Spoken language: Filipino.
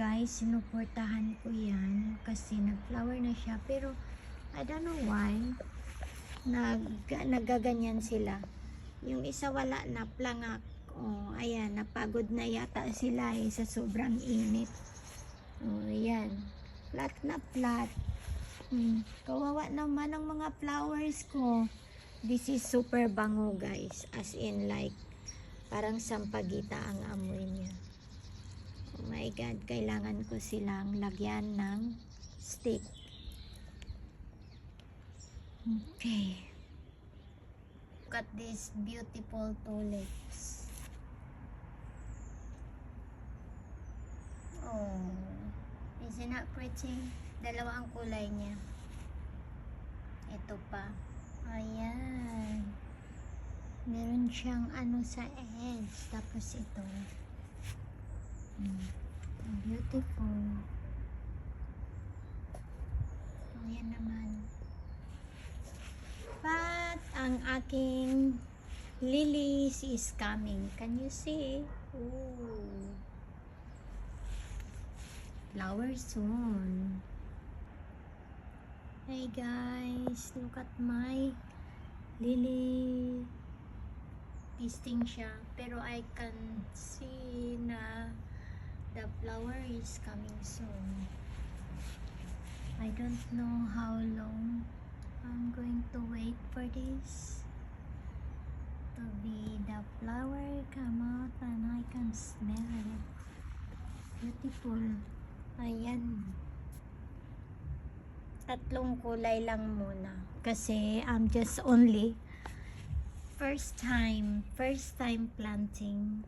guys, sinuportahan ko yan kasi nag-flower na siya, pero I don't know why nagaganyan sila. Yung isa wala na, plangak. Oh, ayan, napagod na yata sila sa sobrang init. Oh, ayan, flat na flat. Kawawa naman ang mga flowers ko. This is super bango guys, as in like parang sampagita ang amoy niya. Oh my god, kailangan ko silang lagyan ng stick. Okay, look at these beautiful tulips. Oh, is it not pretty? Dalawa ang kulay niya. Ito pa. Ayan. Meron siyang ano sa edge. Tapos ito. Beautiful. Ayan naman. But ang aking lilies is coming. Can you see? Ooh. Flower soon. Hey guys, look at my lily. Pisting siya, pero I can see na the flower is coming soon. I don't know how long I'm going to wait for this to be the flower come out and I can smell it. Beautiful. Ayan. Tatlong kulay lang muna kasi I'm just only first time planting.